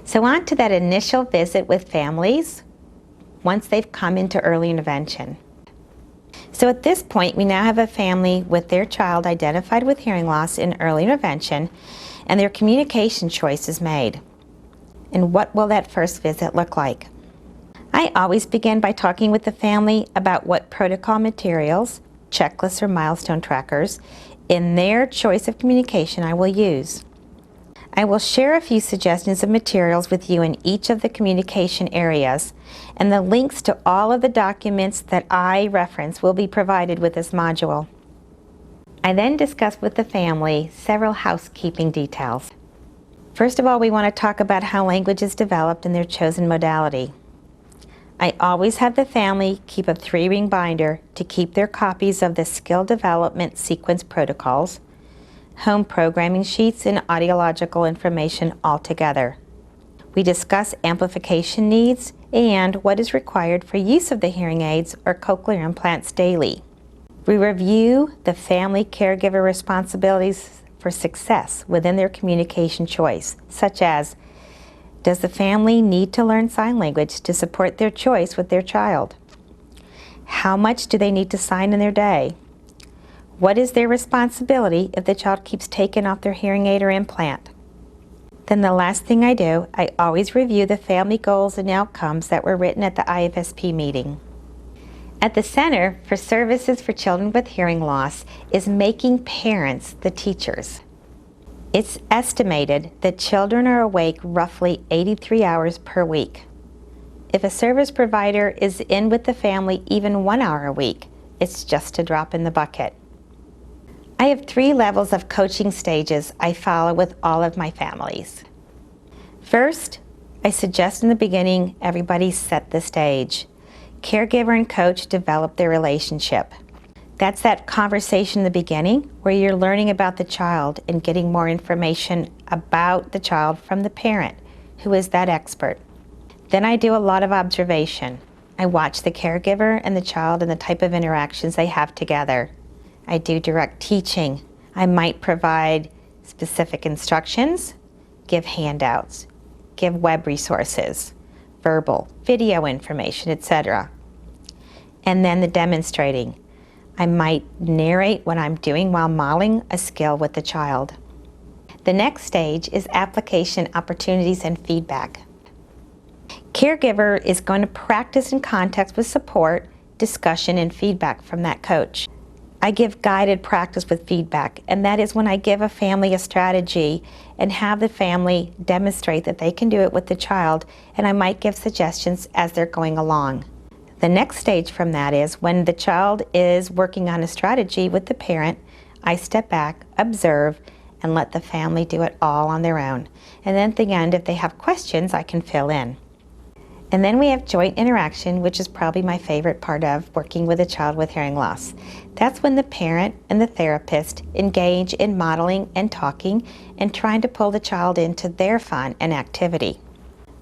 So on to that initial visit with families once they've come into early intervention. So at this point, we now have a family with their child identified with hearing loss in early intervention, and their communication choice is made. And what will that first visit look like? I always begin by talking with the family about what protocol materials, checklists or milestone trackers, in their choice of communication I will use. I will share a few suggestions of materials with you in each of the communication areas, and the links to all of the documents that I reference will be provided with this module. I then discuss with the family several housekeeping details. First of all, we want to talk about how language is developed in their chosen modality. I always have the family keep a 3-ring binder to keep their copies of the skill development sequence protocols, home programming sheets, and audiological information all together. We discuss amplification needs and what is required for use of the hearing aids or cochlear implants daily. We review the family caregiver responsibilities for success within their communication choice, such as, does the family need to learn sign language to support their choice with their child? How much do they need to sign in their day? What is their responsibility if the child keeps taking off their hearing aid or implant? Then the last thing I do, I always review the family goals and outcomes that were written at the IFSP meeting. At the Center for Services for Children with Hearing Loss is making parents the teachers. It's estimated that children are awake roughly 83 hours per week. If a service provider is in with the family even 1 hour a week, it's just a drop in the bucket. I have 3 levels of coaching stages I follow with all of my families. First, I suggest in the beginning everybody set the stage. Caregiver and coach develop their relationship. That's that conversation in the beginning where you're learning about the child and getting more information about the child from the parent, who is that expert. Then I do a lot of observation. I watch the caregiver and the child and the type of interactions they have together. I do direct teaching. I might provide specific instructions, give handouts, give web resources, verbal, video information, etc. And then the demonstrating. I might narrate what I'm doing while modeling a skill with the child. The next stage is application opportunities and feedback. Caregiver is going to practice in context with support, discussion, and feedback from that coach. I give guided practice with feedback, and that is when I give a family a strategy and have the family demonstrate that they can do it with the child, and I might give suggestions as they're going along. The next stage from that is when the child is working on a strategy with the parent, I step back, observe, and let the family do it all on their own. And then at the end, if they have questions, I can fill in. And then we have joint interaction, which is probably my favorite part of working with a child with hearing loss. That's when the parent and the therapist engage in modeling and talking and trying to pull the child into their fun and activity.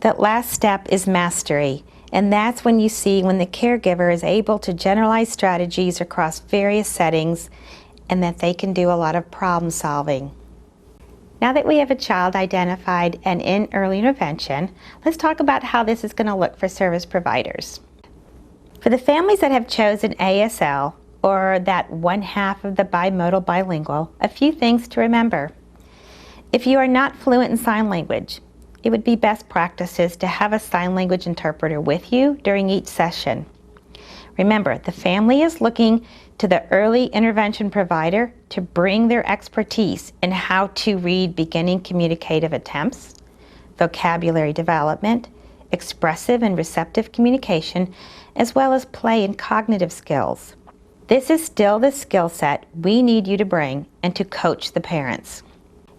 That last step is mastery, and that's when you see when the caregiver is able to generalize strategies across various settings and that they can do a lot of problem solving. Now that we have a child identified and in early intervention, let's talk about how this is going to look for service providers. For the families that have chosen ASL, or that 1/2 of the bimodal bilingual, a few things to remember. If you are not fluent in sign language, it would be best practices to have a sign language interpreter with you during each session. Remember, the family is looking to the early intervention provider to bring their expertise in how to read beginning communicative attempts, vocabulary development, expressive and receptive communication, as well as play and cognitive skills. This is still the skill set we need you to bring and to coach the parents.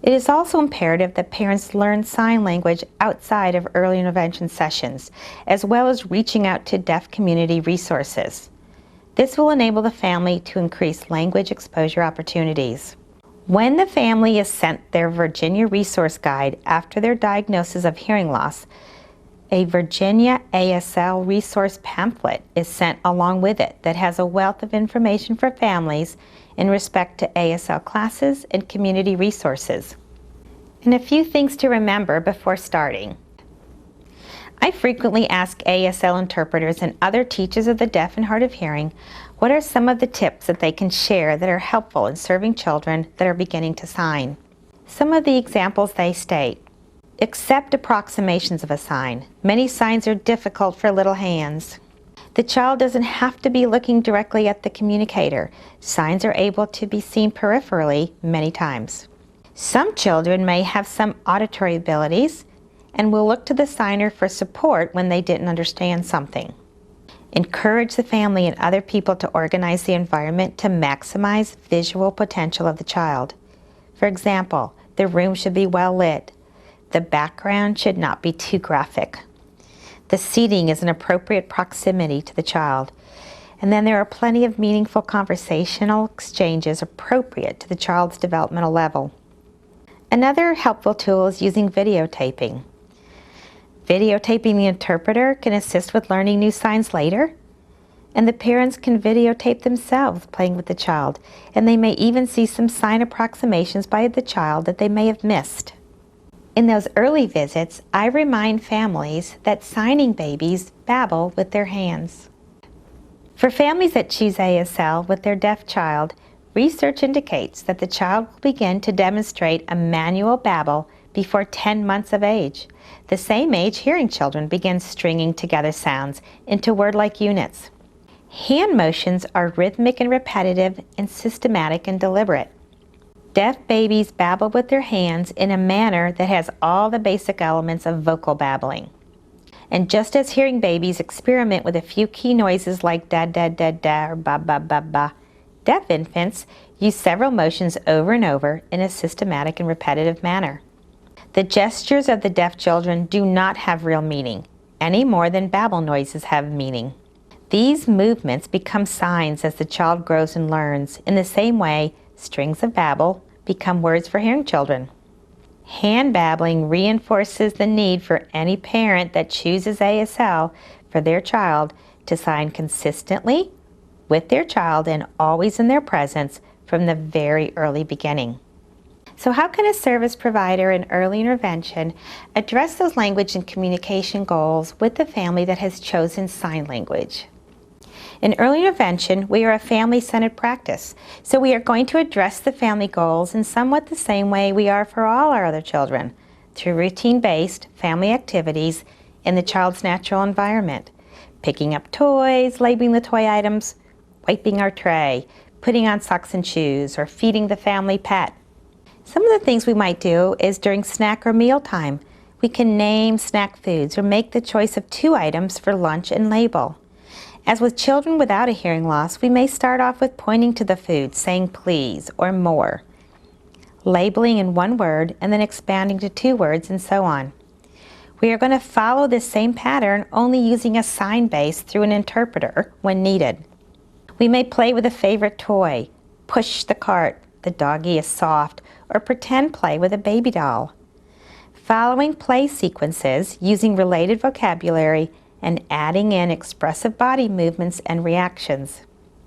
It is also imperative that parents learn sign language outside of early intervention sessions, as well as reaching out to deaf community resources. This will enable the family to increase language exposure opportunities. When the family is sent their Virginia Resource Guide after their diagnosis of hearing loss, a Virginia ASL resource pamphlet is sent along with it that has a wealth of information for families in respect to ASL classes and community resources. And a few things to remember before starting. I frequently ask ASL interpreters and other teachers of the deaf and hard of hearing what are some of the tips that they can share that are helpful in serving children that are beginning to sign. Some of the examples they state: accept approximations of a sign. Many signs are difficult for little hands. The child doesn't have to be looking directly at the communicator. Signs are able to be seen peripherally many times. Some children may have some auditory abilities and will look to the signer for support when they didn't understand something. Encourage the family and other people to organize the environment to maximize visual potential of the child. For example, the room should be well lit. The background should not be too graphic. The seating is an appropriate proximity to the child. And then there are plenty of meaningful conversational exchanges appropriate to the child's developmental level. Another helpful tool is using videotaping. Videotaping the interpreter can assist with learning new signs later, and the parents can videotape themselves playing with the child, and they may even see some sign approximations by the child that they may have missed. In those early visits, I remind families that signing babies babble with their hands. For families that choose ASL with their deaf child, research indicates that the child will begin to demonstrate a manual babble before 10 months of age, the same age hearing children begin stringing together sounds into word-like units. Hand motions are rhythmic and repetitive and systematic and deliberate. Deaf babies babble with their hands in a manner that has all the basic elements of vocal babbling. And just as hearing babies experiment with a few key noises like da da da da or ba ba ba ba, deaf infants use several motions over and over in a systematic and repetitive manner. The gestures of the deaf children do not have real meaning, any more than babble noises have meaning. These movements become signs as the child grows and learns. In the same way, strings of babble become words for hearing children. Hand babbling reinforces the need for any parent that chooses ASL for their child to sign consistently with their child and always in their presence from the very early beginning. So how can a service provider in early intervention address those language and communication goals with the family that has chosen sign language? In early intervention, we are a family-centered practice, so we are going to address the family goals in somewhat the same way we are for all our other children, through routine-based family activities in the child's natural environment. Picking up toys, labeling the toy items, wiping our tray, putting on socks and shoes, or feeding the family pet. Some of the things we might do is during snack or meal time, we can name snack foods or make the choice of 2 items for lunch and label. As with children without a hearing loss, we may start off with pointing to the food, saying please or more, labeling in 1 word and then expanding to 2 words and so on. We are going to follow this same pattern, only using a sign base through an interpreter when needed. We may play with a favorite toy, push the cart, the doggy is soft, or pretend play with a baby doll. Following play sequences using related vocabulary and adding in expressive body movements and reactions.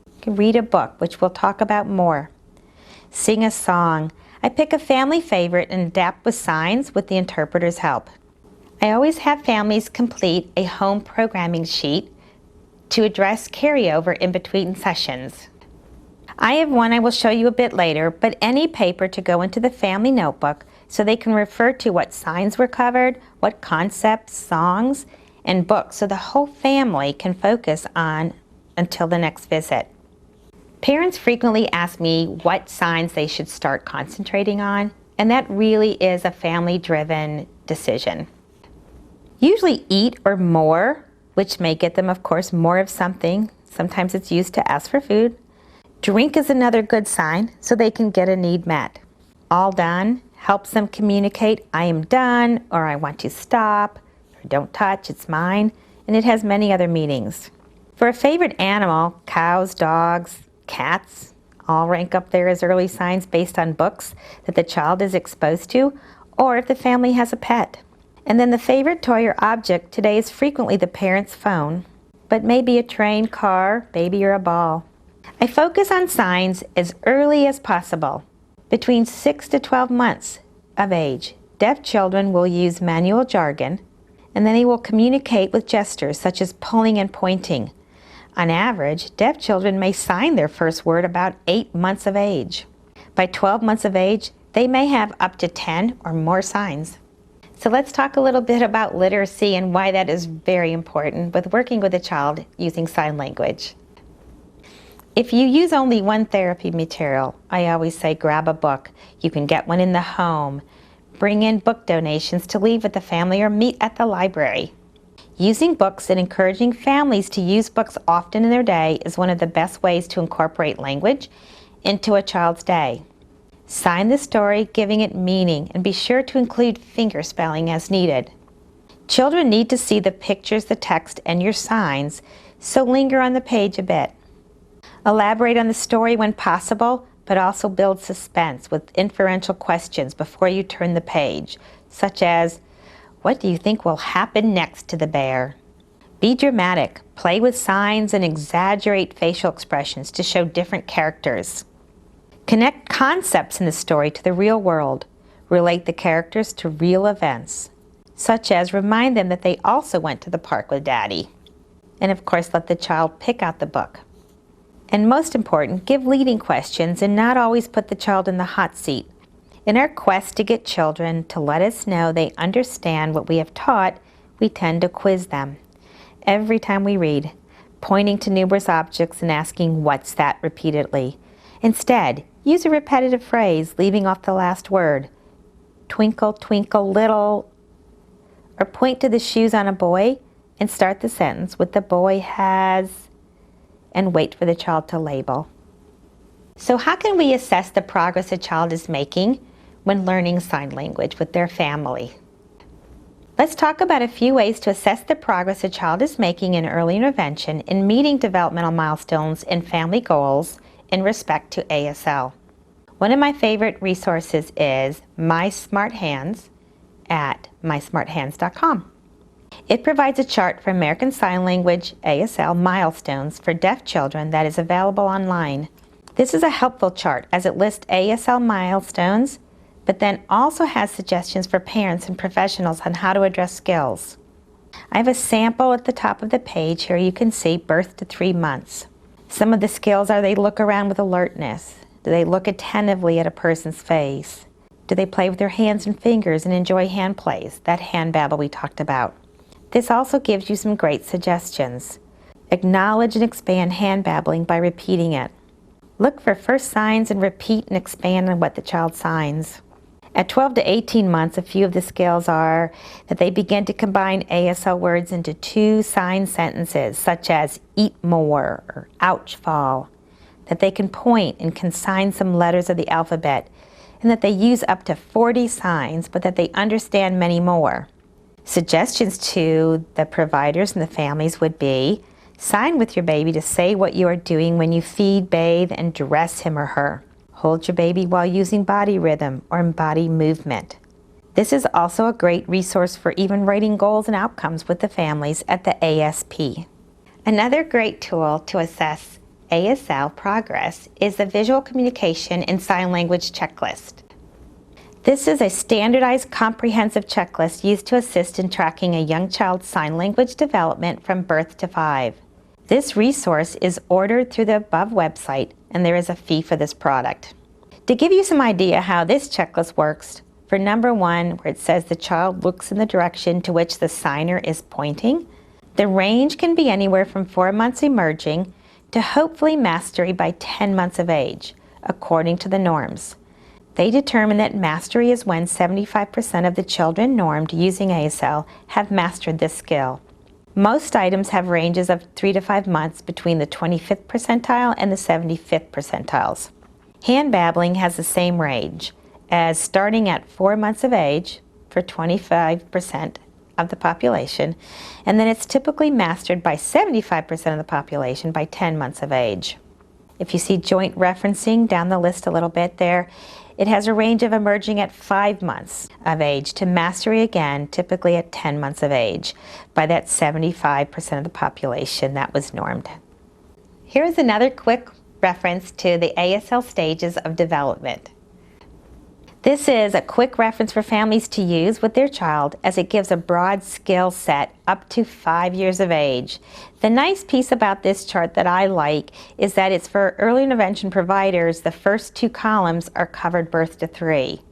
You can read a book, which we'll talk about more. Sing a song. I pick a family favorite and adapt with signs with the interpreter's help. I always have families complete a home programming sheet to address carryover in between sessions. I have one I will show you a bit later, but any paper to go into the family notebook so they can refer to what signs were covered, what concepts, songs, and books, so the whole family can focus on until the next visit. Parents frequently ask me what signs they should start concentrating on, and that really is a family-driven decision. Usually eat or more, which may get them, of course, more of something. Sometimes it's used to ask for food. Drink is another good sign, so they can get a need met. All done helps them communicate, I am done, or I want to stop, or don't touch, it's mine, and it has many other meanings. For a favorite animal, cows, dogs, cats, all rank up there as early signs based on books that the child is exposed to, or if the family has a pet. And then the favorite toy or object today is frequently the parent's phone, but maybe a train, car, baby, or a ball. I focus on signs as early as possible. Between 6 to 12 months of age, deaf children will use manual jargon and then they will communicate with gestures such as pulling and pointing. On average, deaf children may sign their first word about 8 months of age. By 12 months of age, they may have up to 10 or more signs. So let's talk a little bit about literacy and why that is very important with working with a child using sign language. If you use only one therapy material, I always say grab a book. You can get one in the home. Bring in book donations to leave with the family or meet at the library. Using books and encouraging families to use books often in their day is one of the best ways to incorporate language into a child's day. Sign the story, giving it meaning, and be sure to include finger spelling as needed. Children need to see the pictures, the text, and your signs, so linger on the page a bit. Elaborate on the story when possible, but also build suspense with inferential questions before you turn the page, such as, what do you think will happen next to the bear? Be dramatic, play with signs, and exaggerate facial expressions to show different characters. Connect concepts in the story to the real world. Relate the characters to real events, such as remind them that they also went to the park with Daddy. And of course, let the child pick out the book. And most important, give leading questions and not always put the child in the hot seat. In our quest to get children to let us know they understand what we have taught, we tend to quiz them. Every time we read, pointing to numerous objects and asking, "What's that?" repeatedly. Instead, use a repetitive phrase, leaving off the last word. Twinkle, twinkle, little. Or point to the shoes on a boy and start the sentence with "the boy has," and wait for the child to label. So how can we assess the progress a child is making when learning sign language with their family? Let's talk about a few ways to assess the progress a child is making in early intervention in meeting developmental milestones and family goals in respect to ASL. One of my favorite resources is My Smart Hands at mysmarthands.com. It provides a chart for American Sign Language ASL milestones for deaf children that is available online. This is a helpful chart as it lists ASL milestones, but then also has suggestions for parents and professionals on how to address skills. I have a sample at the top of the page here. You can see birth to 3 months. Some of the skills are they look around with alertness. Do they look attentively at a person's face? Do they play with their hands and fingers and enjoy hand plays, that hand babble we talked about? This also gives you some great suggestions. Acknowledge and expand hand babbling by repeating it. Look for first signs and repeat and expand on what the child signs. At 12 to 18 months, a few of the skills are that they begin to combine ASL words into 2 sign sentences, such as eat more or ouch fall, that they can point and consign some letters of the alphabet, and that they use up to 40 signs, but that they understand many more. Suggestions to the providers and the families would be, sign with your baby to say what you are doing when you feed, bathe, and dress him or her. Hold your baby while using body rhythm or body movement. This is also a great resource for even writing goals and outcomes with the families at the ASP. Another great tool to assess ASL progress is the Visual Communication and Sign Language Checklist. This is a standardized comprehensive checklist used to assist in tracking a young child's sign language development from birth to 5. This resource is ordered through the above website, and there is a fee for this product. To give you some idea how this checklist works, for number 1, where it says the child looks in the direction to which the signer is pointing, the range can be anywhere from 4 months emerging to hopefully mastery by 10 months of age, according to the norms. They determine that mastery is when 75% of the children normed using ASL have mastered this skill. Most items have ranges of 3 to 5 months between the 25th percentile and the 75th percentiles. Hand babbling has the same range, as starting at 4 months of age for 25% of the population, and then it's typically mastered by 75% of the population by 10 months of age. If you see joint referencing down the list a little bit there, it has a range of emerging at 5 months of age to mastery again, typically at 10 months of age, by that 75% of the population that was normed. Here's another quick reference to the ASL stages of development. This is a quick reference for families to use with their child as it gives a broad skill set up to 5 years of age. The nice piece about this chart that I like is that it's for early intervention providers. The first 2 columns are covered birth to 3.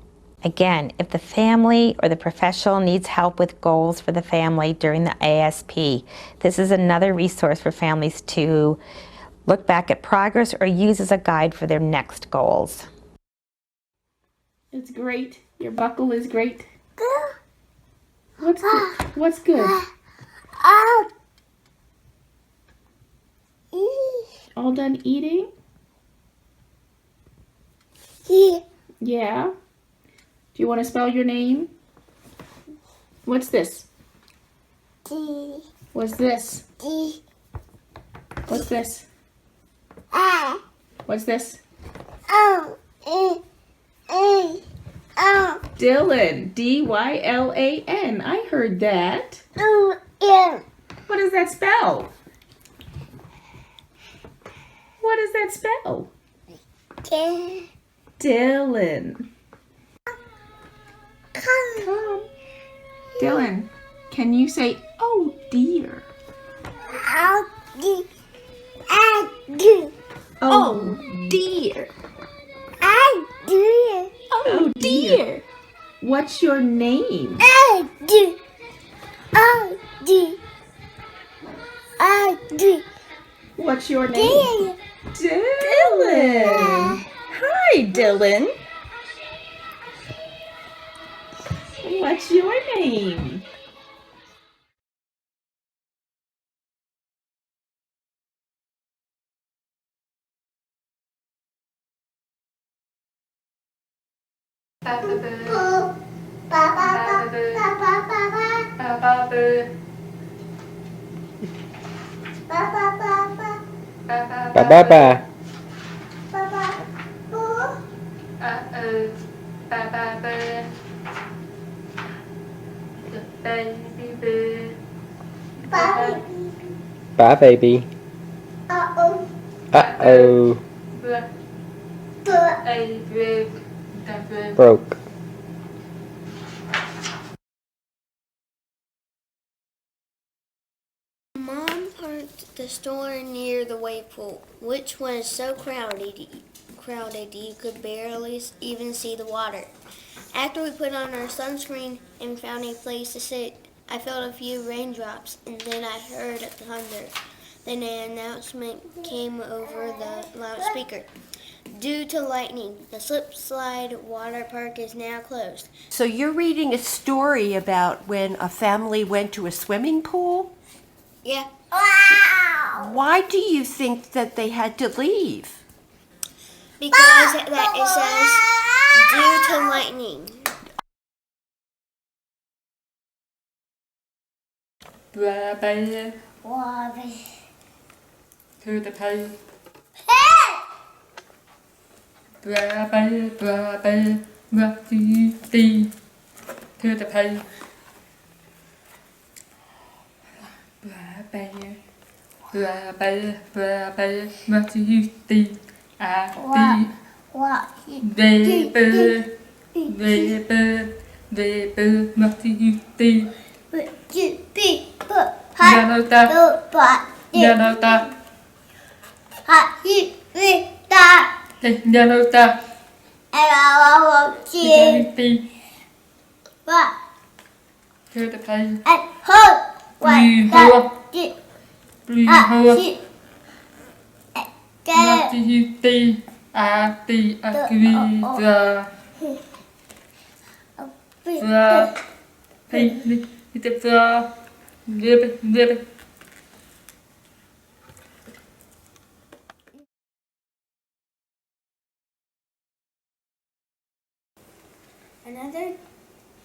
Again, if the family or the professional needs help with goals for the family during the ASP, this is another resource for families to look back at progress or use as a guide for their next goals. It's great. Your buckle is great. What's good? What's good? All done eating? Yeah. Do you want to spell your name? What's this? What's this? What's this? What's this? Dylan. D-Y-L-A-N. I heard that. What does that spell? What does that spell? Dylan. Come. Dylan, can you say, oh dear? Oh dear. Oh dear. What's your name? What's your name? Dylan. Hi, Dylan. What's your name? Bye, baby. Uh-oh. Broke. Mom parked the stroller near the wave pool, which was so crowded you could barely even see the water. After we put on our sunscreen and found a place to sit, I felt a few raindrops, and then I heard thunder. Then an announcement came over the loudspeaker. Due to lightning, the slip slide water park is now closed. So you're reading a story about when a family went to a swimming pool? Yeah. Why do you think that they had to leave? Because that it says due to lightning. To the pay. To the pay.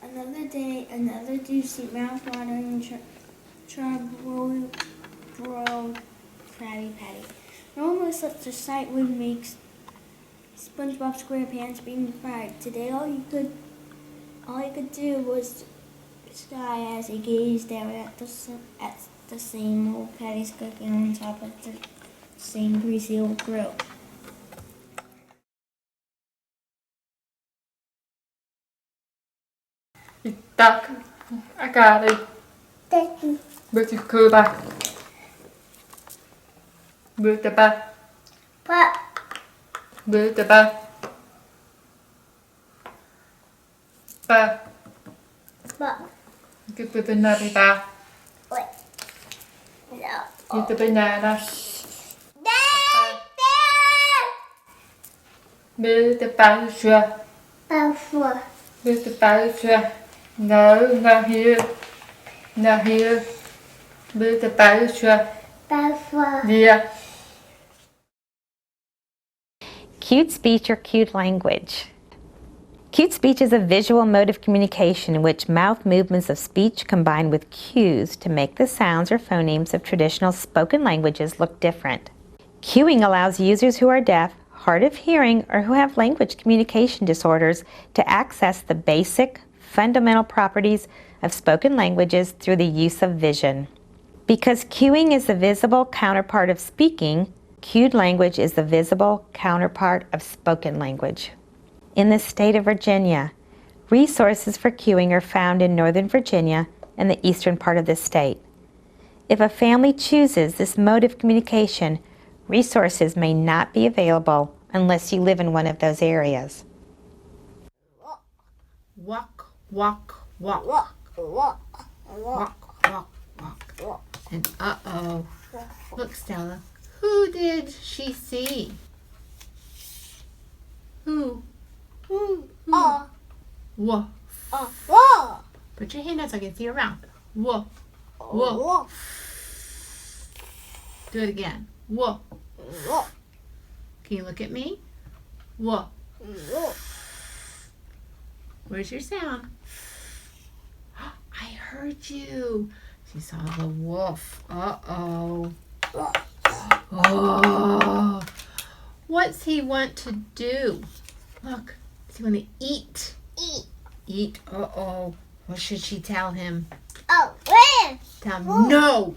Another day, another juicy, mouth-watering charbroiled Krabby Patty. No one was such a sight would make SpongeBob SquarePants being fried. Today, all you could do was sigh as he gazed out at the same old patties cooking on top of the same greasy old grill. Duck. I got it. With your cuba. With the back. With the back. Ba. Get the banana. Get the banana. With the basher. With the basher. No, not here. Not here. With the basher. Yeah. Cued speech or cued language. Cued speech is a visual mode of communication in which mouth movements of speech combine with cues to make the sounds or phonemes of traditional spoken languages look different. Cueing allows users who are deaf, hard of hearing, or who have language communication disorders to access the basic, fundamental properties of spoken languages through the use of vision. Because cueing is the visible counterpart of speaking, cued language is the visible counterpart of spoken language. In the state of Virginia, resources for cueing are found in Northern Virginia and the eastern part of the state. If a family chooses this mode of communication, resources may not be available unless you live in one of those areas. Walk, walk, walk. Walk, walk, walk. And uh-oh. Look, Stella. Who did she see? Who? Woof. Put your hand out so I can see your mouth. Woof. Woof. Do it again. Woof. Can you look at me? Woof. Where's your sound? I heard you. She saw the wolf. Uh-oh. Oh. What's he want to do? Look. Does he want to eat? Eat. Uh-oh. What should she tell him? Tell him no.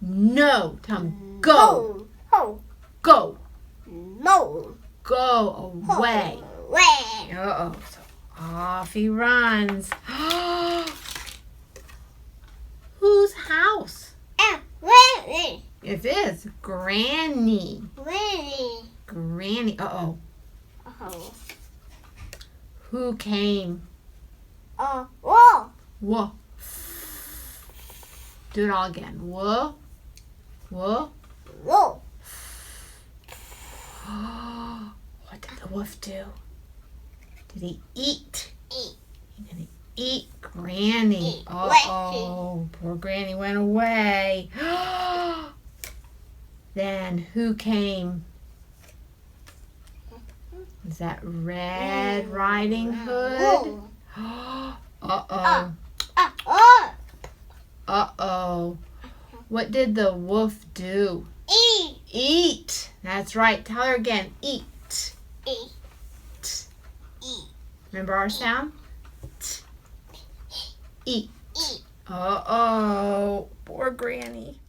No. Tell him go. Go. Go away. Uh-oh. So off he runs. Whose house? It is Granny. Granny. Uh-oh. Who came? Whoa. Do it all again. Whoa. Whoa. What did the wolf do? Did he eat? He's gonna eat Granny. Uh-oh. Poor Granny went away. Then who came? Is that Red Riding Hood? Uh-oh. Uh-oh. What did the wolf do? Eat. That's right. Tell her again. Eat. Remember our sound? Eat. Uh-oh. Poor Granny.